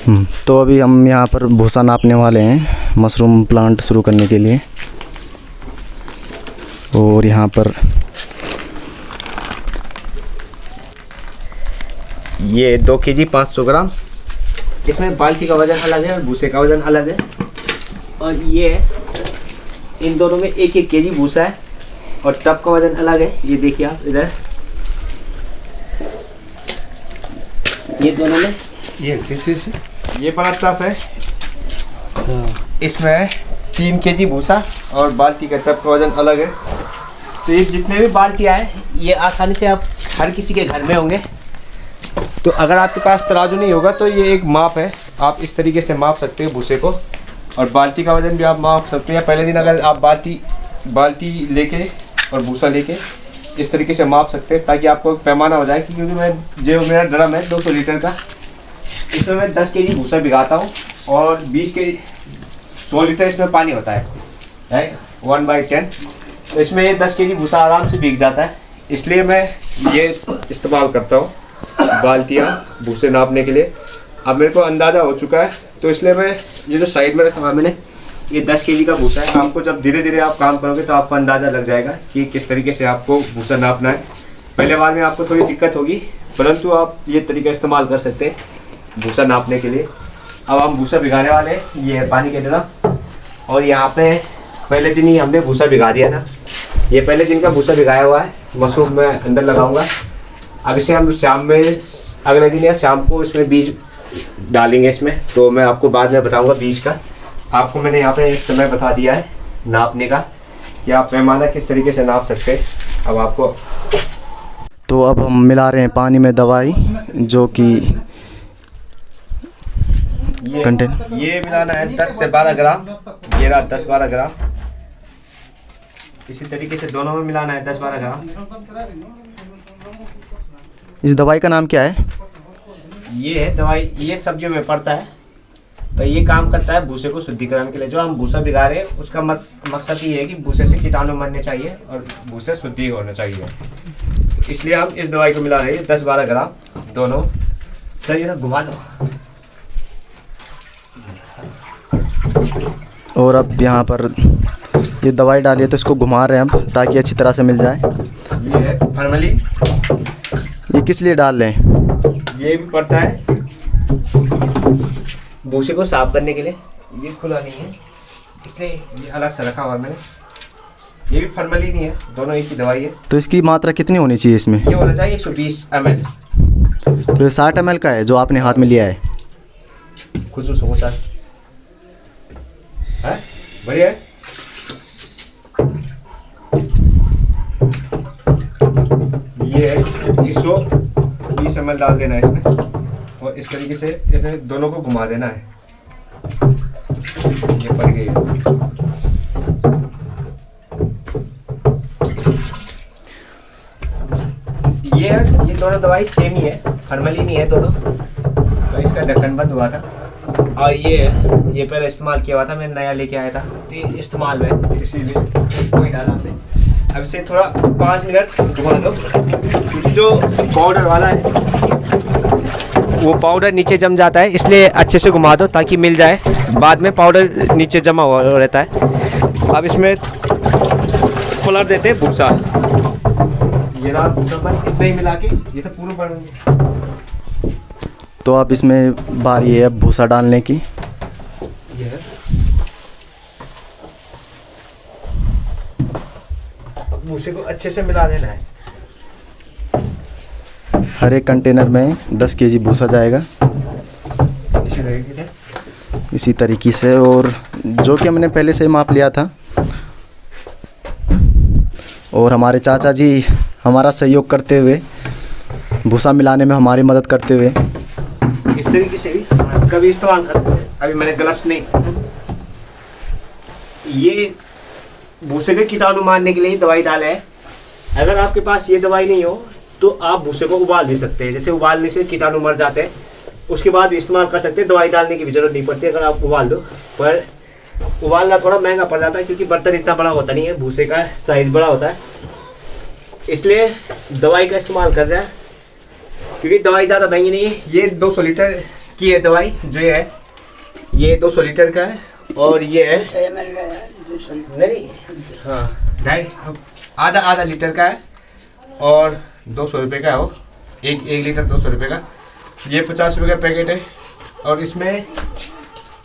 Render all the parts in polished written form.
तो अभी हम यहाँ पर भूसा नापने वाले हैं मशरूम प्लांट शुरू करने के लिए। और यहाँ पर ये 2 kg 500 ग्राम। इसमें बाल्टी का वज़न अलग है और भूसे का वज़न अलग है। और ये इन दोनों में 1-1 kg भूसा है और टब का वज़न अलग है। ये देखिए आप इधर, ये दोनों में ये बड़ा टब है, इसमें 3 kg भूसा और बाल्टी का टब का वज़न अलग है। तो ये जितने भी बाल्टियाँ हैं ये आसानी से आप हर किसी के घर में होंगे। तो अगर आपके पास तराजू नहीं होगा तो ये एक माप है, आप इस तरीके से माप सकते हैं भूसे को। और बाल्टी का वज़न भी आप माप सकते हैं। पहले दिन अगर आप बाल्टी लेके और भूसा लेके इस तरीके से माप सकते हैं ताकि आपको पैमाना हो जाए। क्योंकि जो मेरा ड्रम है 200 लीटर का, इसमें मैं 10 kg भूसा भिगाता हूँ और 100 लीटर इसमें पानी होता है 1/10। तो इसमें ये 10 kg भूसा आराम से भीग जाता है। इसलिए मैं ये इस्तेमाल करता हूँ बाल्टियाँ भूसे नापने के लिए। अब मेरे को अंदाज़ा हो चुका है तो इसलिए मैं ये जो साइड में रखा हुआ मैंने, ये 10 kg का भूसा है। आपको जब धीरे धीरे आप काम करोगे तो आपको अंदाज़ा लग जाएगा कि किस तरीके से आपको भूसा नापना है। पहले बार में आपको थोड़ी दिक्कत होगी, परंतु आप ये तरीका इस्तेमाल कर सकते हैं भूसा नापने के लिए। अब हम भूसा भिगाने वाले हैं। ये है पानी के ड्रम और यहाँ पे पहले दिन ही हमने भूसा भिगा दिया था। ये पहले दिन का भूसा भिगाया हुआ है, मशरूम में अंदर लगाऊंगा। अब इसे हम शाम में, अगले दिन या शाम को इसमें बीज डालेंगे इसमें। तो मैं आपको बाद में बताऊंगा बीज का। आपको मैंने यहाँ पे एक समय बता दिया है नापने का कि आप पैमाना किस तरीके से नाप सकते हैं। अब आपको तो अब हम मिला रहे हैं पानी में दवाई, जो कि ये मिलाना है 10 से 12 ग्राम। ये रहा 10-12 ग्राम। इसी तरीके से दोनों में मिलाना है 10-12 ग्राम। इस दवाई का नाम क्या है? ये है दवाई, ये सब्जियों में पड़ता है। तो ये काम करता है भूसे को शुद्धिकरण के लिए। जो हम भूसा भिगा रहे हैं उसका मकसद ये है कि भूसे से कीटाणु मरने चाहिए और भूसे शुद्धि होना चाहिए। तो इसलिए हम इस दवाई को मिला रहे हैं 10-12 ग्राम दोनों। सर ये घुमा दो। और अब यहाँ पर ये दवाई डालिए तो इसको घुमा रहे हैं हम, ताकि अच्छी तरह से मिल जाए। ये है फॉर्मलिन। ये किस लिए डाल रहे हैं? ये भी पड़ता है भूसे को साफ करने के लिए। ये खुला नहीं है इसलिए ये अलग से रखा हुआ है मैंने। ये भी फॉर्मलिन ही है, दोनों एक ही दवाई है। तो इसकी मात्रा कितनी होनी चाहिए इसमें? ये होना चाहिए 120 ml। तो ये 60 ml का है जो आपने हाथ में लिया है। खुद समोसा है, बढ़िया है। ये 120 ml डाल देना है इसमें और इस तरीके से ऐसे दोनों को घुमा देना है। ये पड़ गई। ये दोनों दवाई सेम ही है, फॉर्मलिन ही है दोनों। तो इसका ढक्कन बंद हुआ था और ये पहले इस्तेमाल किया हुआ था, मैं नया लेके आया था तो ये इस्तेमाल में, इसीलिए वही डाला हमने। अब इसे थोड़ा 5 मिनट घुमा दो, क्योंकि जो पाउडर वाला है वो पाउडर नीचे जम जाता है, इसलिए अच्छे से घुमा दो ताकि मिल जाए। बाद में पाउडर नीचे जमा हुआ रहता है। अब इसमें पलट देते हैं भूसा। ये रहा भूसा, बस इतना ही मिला के ये तो पूरा बढ़। तो अब इसमें बारी है अब भूसा डालने की। भूसे को अच्छे से मिला देना है। हर एक कंटेनर में 10 kg भूसा जाएगा इसी तरीके से, और जो कि हमने पहले से माप लिया था। और हमारे चाचा जी हमारा सहयोग करते हुए, भूसा मिलाने में हमारी मदद करते हुए इस तरीके से भी कभी इस्तेमाल करते हैं। अभी मैंने ग्लव्स नहीं, ये भूसे के कीटाणु मारने के लिए दवाई डाला है। अगर आपके पास ये दवाई नहीं हो तो आप भूसे को उबाल भी सकते हैं। जैसे उबालने से कीटाणु मर जाते हैं, उसके बाद भी इस्तेमाल कर सकते हैं। दवाई डालने की भी जरूरत नहीं पड़ती अगर आप उबाल दो। पर उबालना थोड़ा महंगा पड़ जाता है क्योंकि बर्तन इतना बड़ा होता नहीं है, भूसे का साइज़ बड़ा होता है, इसलिए दवाई का इस्तेमाल कर रहे हैं। क्योंकि दवाई ज़्यादा महंगी नहीं है। ये 200 लीटर की है दवाई जो ये 200 लीटर का है और ये है नहीं, हाँ ढाई आधा लीटर का है और 200 रुपये का है वो, एक लीटर 200 रुपये का। ये 50 रुपये का पैकेट है और इसमें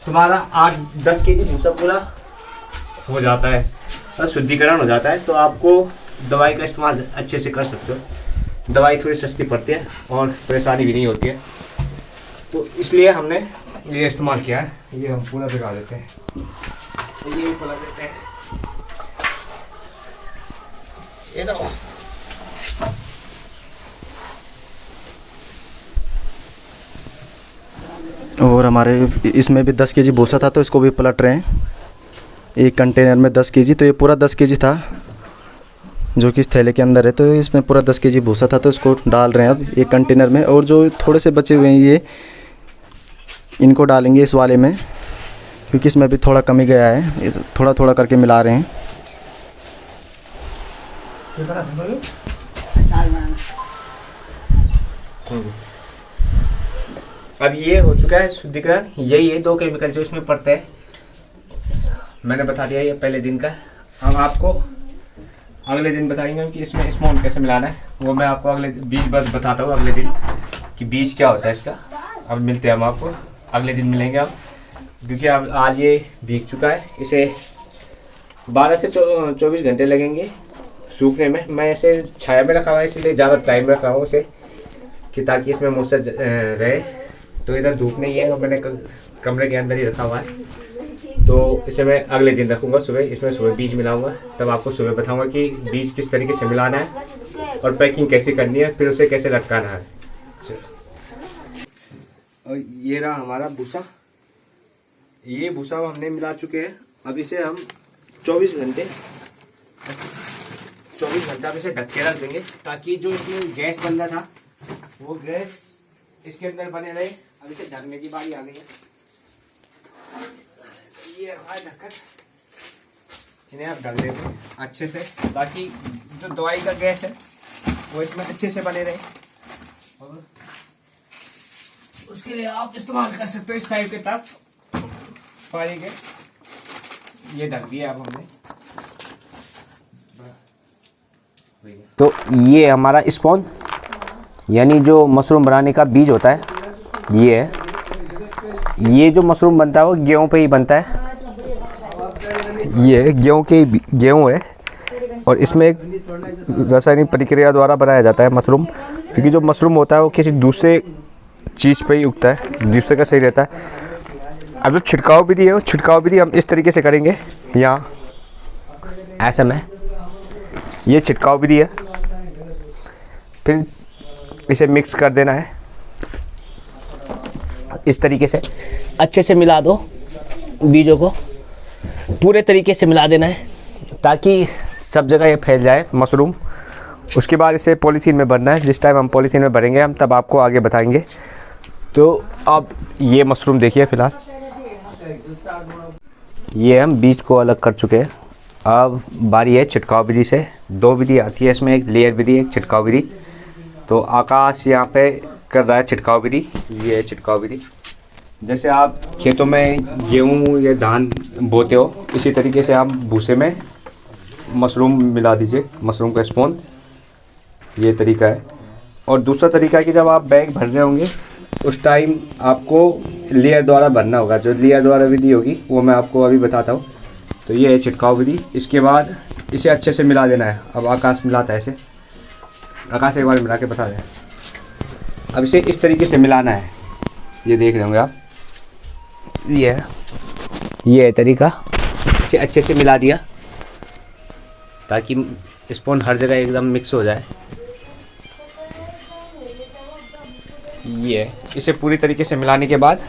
तुम्हारा 8-10 केजी भूसा पूरा हो जाता है और शुद्धिकरण हो जाता है। तो आपको दवाई का इस्तेमाल अच्छे से कर सकते हो। दवाई थोड़ी सस्ती पड़ती है और परेशानी भी नहीं होती है, तो इसलिए हमने ये इस्तेमाल किया है। ये हम पूरा भिगा देते हैं, ये भी पूरा देते हैं। ये दो और हमारे इसमें भी 10 केजी भूसा था, तो इसको भी पलट रहे हैं। एक कंटेनर में 10 केजी, तो ये पूरा 10 केजी था जो कि इस थैले के अंदर है। तो इसमें पूरा 10 केजी भूसा था, तो इसको डाल रहे हैं अब एक कंटेनर में। और जो थोड़े से बचे हुए हैं ये इनको डालेंगे इस वाले में, क्योंकि इसमें भी थोड़ा कमी गया है। ये थोड़ा थोड़ा करके मिला रहे हैं। अब ये हो चुका है शुद्धिकरण। यही है 2 केमिकल जो इसमें पड़ते हैं, मैंने बता दिया ये पहले दिन का। हम आपको अगले दिन बताएंगे कि इसमें स्मोन कैसे मिलाना है, वो मैं आपको अगले बीज बस बताता हूँ अगले दिन कि बीज क्या होता है इसका। अब मिलते हैं हम आपको अगले दिन मिलेंगे अब, क्योंकि अब आज ये भीग चुका है। इसे 12 से 24 घंटे लगेंगे सूखने में। मैं इसे छाया में रखा हुआ है, इसलिए ज़्यादा टाइम रखा हूँ इसे कि ताकि इसमें मॉइस्चर रहे। तो इधर धूप नहीं है और मैंने कमरे के अंदर ही रखा हुआ है। तो इसे मैं अगले दिन रखूँगा सुबह, इसमें सुबह बीज मिलाऊंगा, तब आपको सुबह बताऊंगा कि बीज किस तरीके से मिलाना है और पैकिंग कैसे करनी है, फिर उसे कैसे लटकाना है। और ये रहा हमारा भूसा। ये भूसा हमने मिला चुके हैं। अब इसे हम 24 घंटे हम इसे ढक के रख देंगे, ताकि जो इसमें गैस बन रहा था वो गैस इसके अंदर बने रहे। अब इसे ढकने की बारी आ गई है। ये हमारा ढक्कन, इन्हें आप ढक देंगे अच्छे से, ताकि जो दवाई का गैस है वो इसमें अच्छे से बने रहे। और उसके लिए आप इस्तेमाल कर सकते हो इस टाइप के टब पानी के। ये ढक दिया अब हमने। तो ये हमारा स्पॉन यानी जो मशरूम बनाने का बीज होता है, ये है। ये जो मशरूम बनता है वो गेहूं पे ही बनता है। ये गेहूं है और इसमें एक रासायनिक प्रक्रिया द्वारा बनाया जाता है मशरूम, क्योंकि जो मशरूम होता है वो किसी दूसरे चीज़ पे ही उगता है, दूसरे का सही रहता है। अब जो छिड़काव विधि है वो छिड़काव विधि हम इस तरीके से करेंगे। यहाँ ऐसा में ये छिड़काव विधि है, फिर इसे मिक्स कर देना है इस तरीके से। अच्छे से मिला दो, बीजों को पूरे तरीके से मिला देना है ताकि सब जगह ये फैल जाए मशरूम। उसके बाद इसे पॉलीथीन में भरना है। जिस टाइम हम पॉलीथीन में भरेंगे हम तब आपको आगे बताएंगे। तो अब ये मशरूम देखिए, फ़िलहाल ये हम बीज को अलग कर चुके हैं। अब बारी है छिड़काव विधि से। 2 विधि आती है इसमें, एक लेयर विधि, एक छिड़काव विधि। तो आकाश यहाँ पे कर रहा है छिड़काव विधि। ये है छिड़काव विधि। जैसे आप खेतों में गेहूँ या धान बोते हो, इसी तरीके से आप भूसे में मशरूम मिला दीजिए, मशरूम का स्पून। ये तरीका है। और दूसरा तरीका है कि जब आप बैग भर रहे होंगे उस टाइम आपको लेयर द्वारा भरना होगा। जो लेयर द्वारा विधि होगी वो मैं आपको अभी बताता हूँ। तो ये है छिड़काव विधि। इसके बाद इसे अच्छे से मिला देना है। अब आकाश मिलाता है इसे, आकाश एक बार मिला के बता दें। अब इसे इस तरीके से मिलाना है, ये देख रहे होंगे आप। ये है तरीका। इसे अच्छे से मिला दिया ताकि स्पून हर जगह एकदम मिक्स हो जाए। ये इसे पूरी तरीके से मिलाने के बाद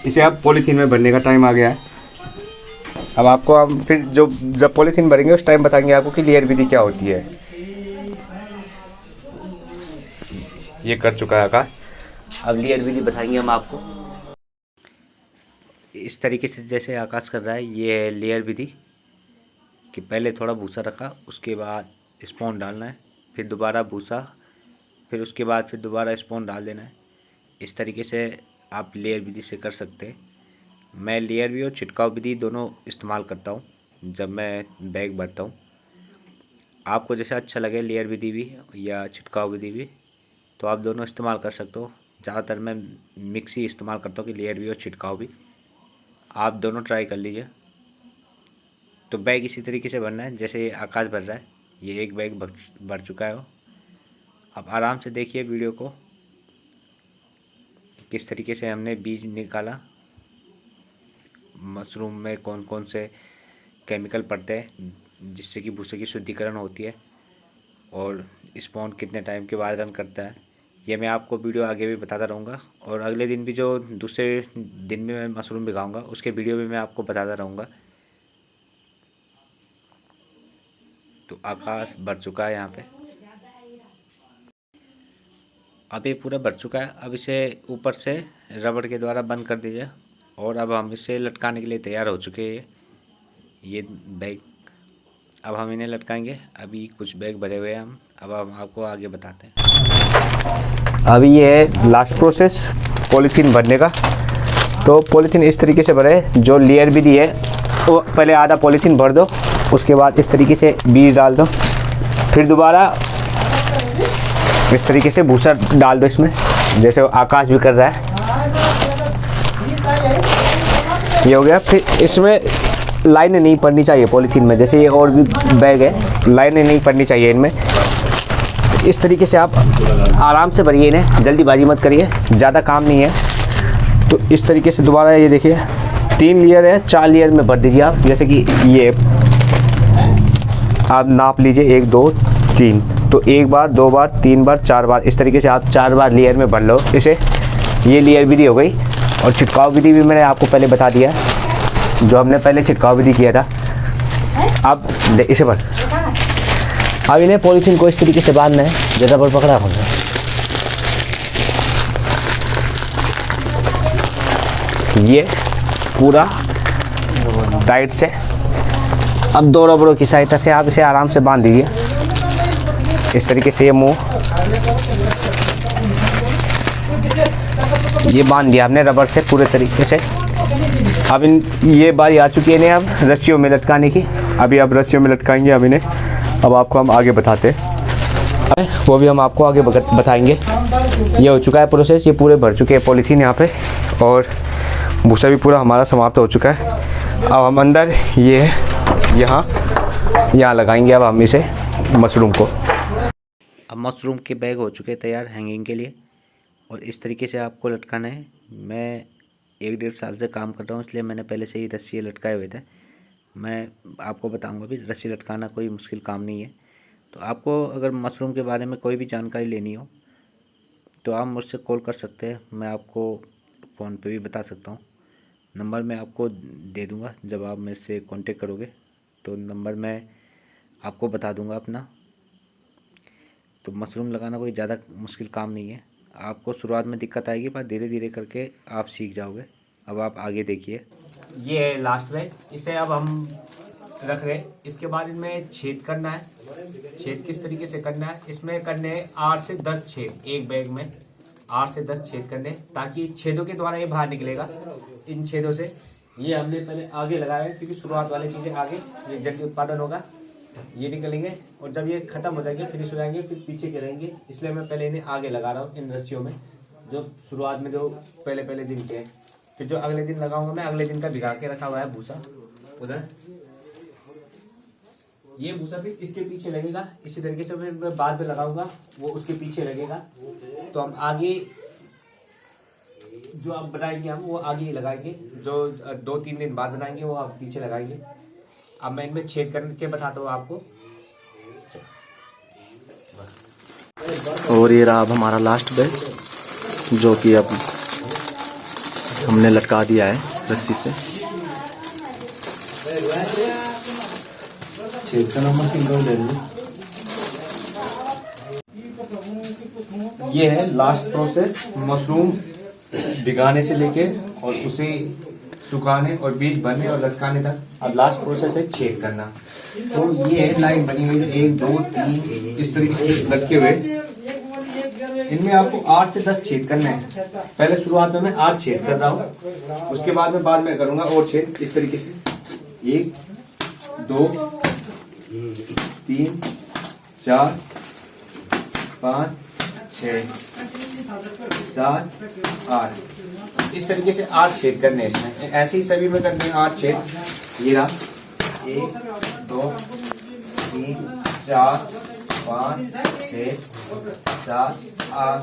इसे अब पॉलीथीन में भरने का टाइम आ गया है। अब आपको हम फिर जब पॉलीथीन भरेंगे उस टाइम बताएंगे आपको कि लेयर विधि क्या होती है। ये कर चुका है आकाश। अब लेयर विधि बताएंगे हम आपको इस तरीके से जैसे आकाश कर रहा है। ये है लेयर विधि कि पहले थोड़ा भूसा रखा, उसके बाद स्पून डालना है, फिर दोबारा भूसा, फिर उसके बाद फिर दोबारा स्पून डाल देना है। इस तरीके से आप लेयर विधि से कर सकते हैं। मैं लेयर भी और छिड़काव विधि दोनों इस्तेमाल करता हूँ जब मैं बैग भरता हूँ। आपको जैसा अच्छा लगे लेयर विधि भी या छिड़काव विधि भी, तो आप दोनों इस्तेमाल कर सकते हो। ज़्यादातर मैं मिक्स ही इस्तेमाल करता हूँ कि लेयर भी और छिड़काव भी। आप दोनों ट्राई कर लीजिए। तो बैग इसी तरीके से भरना है जैसे ये आकाश भर रहा है। ये एक बैग भर चुका है वो। अब आराम से देखिए वीडियो को, किस तरीके से हमने बीज निकाला। मशरूम में कौन कौन से केमिकल पड़ते हैं जिससे कि भूसे की शुद्धिकरण होती है, और स्पॉन कितने टाइम के बाद रन करता है, ये मैं आपको वीडियो आगे भी बताता रहूँगा। और अगले दिन भी जो दूसरे दिन में मैं मशरूम भिगाऊँगा उसके वीडियो भी मैं आपको बताता रहूँगा। तो आकाश भर चुका है यहाँ पे। अब ये पूरा भर चुका है। अब इसे ऊपर से रबड़ के द्वारा बंद कर दीजिए। और अब हम इसे लटकाने के लिए तैयार हो चुके हैं ये बैग। अब हम इन्हें लटकाएंगे। अभी कुछ बैग भरे हुए हैं हम। अब हम आपको आगे बताते हैं। अभी ये है लास्ट प्रोसेस पॉलीथीन भरने का। तो पॉलीथीन इस तरीके से भरे, जो लेयर भी दी है वो पहले आधा पॉलीथीन भर दो, उसके बाद इस तरीके से बीज डाल दो, फिर दोबारा इस तरीके से भूसा डाल दो इसमें, जैसे आकाश भी कर रहा है। ये हो गया। फिर इसमें लाइनें नहीं पड़नी चाहिए पॉलीथीन में, जैसे ये और भी बैग है, लाइनें नहीं पड़नी चाहिए इनमें। इस तरीके से आप आराम से भरिए इन्हें, जल्दीबाजी मत करिए, ज़्यादा काम नहीं है। तो इस तरीके से दोबारा ये देखिए 3 लेयर है, 4 लेयर में भर दीजिए आप। जैसे कि ये आप नाप लीजिए 1 2 3, तो 1 बार 2 बार 3 बार 4 बार, इस तरीके से आप 4 बार लेयर में भर लो इसे। ये लेयर विधि हो गई। और छिड़काव विधि भी मैंने आपको पहले बता दिया, जो हमने पहले छिड़काव विधि किया था। अब इसे भर। अब इन्हें पॉलीथीन को इस तरीके से बांधना है, जैसा पर पकड़ा होगा। ये पूरा टाइट से। अब 2 रबड़ों की सहायता से आप इसे आराम से बांध दीजिए इस तरीके से। ये मुंह ये बांध दिया आपने रबड़ से पूरे तरीके से। अब ये बारी आ चुकी है इन्हें अब रस्सियों में लटकाने की। अभी आप रस्सियों में लटकाएंगे अब इन्हें। अब आपको हम आगे बताते हैं, वो भी हम आपको आगे बताएंगे। ये हो चुका है प्रोसेस, ये पूरे भर चुके हैं पॉलीथीन यहाँ पे, और भूसा भी पूरा हमारा समाप्त हो चुका है। अब हम अंदर ये यहाँ लगाएंगे अब हम इसे मशरूम को। अब मशरूम के बैग हो चुके हैं तैयार हैंगिंग के लिए, और इस तरीके से आपको लटकाना है। मैं 1 डेढ़ साल से काम कर रहा हूँ, इसलिए मैंने पहले से ही रस्सी लटकाए हुए थे। मैं आपको बताऊंगा भी, रस्सी लटकाना कोई मुश्किल काम नहीं है। तो आपको अगर मशरूम के बारे में कोई भी जानकारी लेनी हो तो आप मुझसे कॉल कर सकते हैं। मैं आपको फ़ोन पे भी बता सकता हूँ। नंबर मैं आपको दे दूँगा, जब आप मेरे से कांटेक्ट करोगे तो नंबर मैं आपको बता दूँगा अपना। तो मशरूम लगाना कोई ज़्यादा मुश्किल काम नहीं है। आपको शुरुआत में दिक्कत आएगी, पर धीरे धीरे करके आप सीख जाओगे। अब आप आगे देखिए। ये है लास्ट बैग, इसे अब हम रख रहे। इसके बाद इनमें छेद करना है। छेद किस तरीके से करना है, इसमें करने 8 से 10 छेद, एक बैग में 8 से 10 छेद करने, ताकि छेदों के द्वारा ये बाहर निकलेगा। इन छेदों से ये हमने पहले आगे लगाया है, क्योंकि शुरुआत वाली चीज़ें आगे, ये जल्दी उत्पादन होगा, ये निकलेंगे। और जब ये खत्म हो जाएंगे, फिनिश हो जाएंगे, फिर पीछे के रहेंगे। इसलिए मैं पहले इन्हें आगे लगा रहा हूँ इन रस्सियों में, जो शुरुआत में जो पहले दिन के हैं। फिर जो अगले दिन लगाऊंगा मैं, अगले दिन का भिगा के रखा हुआ है भूसा उधर। ये भूसा फिर इसके पीछे लगेगा। इसी तरीके से फिर मैं बाद में लगाऊंगा, वो उसके पीछे लगेगा। तो हम आगे जो आप बनाएंगे, हम वो आगे ही लगाएंगे। जो 2-3 दिन बाद बनाएंगे वो आप पीछे लगाएंगे। अब मैं इनमें छेद करके बताता हूँ आपको। और ये रहा अब हमारा लास्ट बैग, जो कि अब हमने लटका दिया है रस्सी से। छेद का नंबर 3 ले लो। ये है लास्ट प्रोसेस, मशरूम भिगाने से लेके और उसे सुखाने और बीज भरने और लटकाने तक। अब लास्ट प्रोसेस है छेद करना। तो ये लाइन बनी हुई है 1 2 3 इस तरीके से लटके हुए। इनमें आपको 8 से 10 छेद करने हैं। पहले शुरुआत में मैं 8 छेद कर रहा हूँ, उसके बाद में करूंगा और छेद इस तरीके से 1 2 3 4 5 6 7 8 इस तरीके से 8 छेद करने हैं इसमें। ऐसे ही सभी में करने हैं 8 छेद। ये रहा 1 2 3 4 5 6 7 8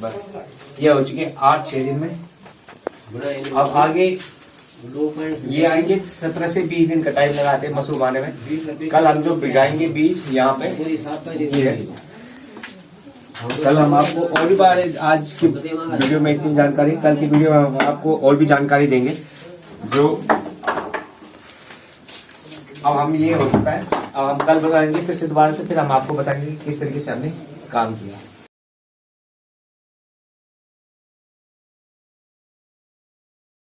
बस ये हो चुके 8 छेद इनमें। अब आगे ये आएंगे 17 से 20 दिन का टाइम लगाते हैं मशरूम आने में। कल हम जो भिगाएंगे बीज यहाँ पे ये है। कल हम आपको और भी बार आज की वीडियो में इतनी जानकारी, कल की वीडियो में हम आपको और भी जानकारी देंगे। जो अब हम ये हो चुका है, अब हम कल बताएंगे फिर से दोबारा से, फिर हम आपको बताएंगे किस तरीके से हमने काम किया।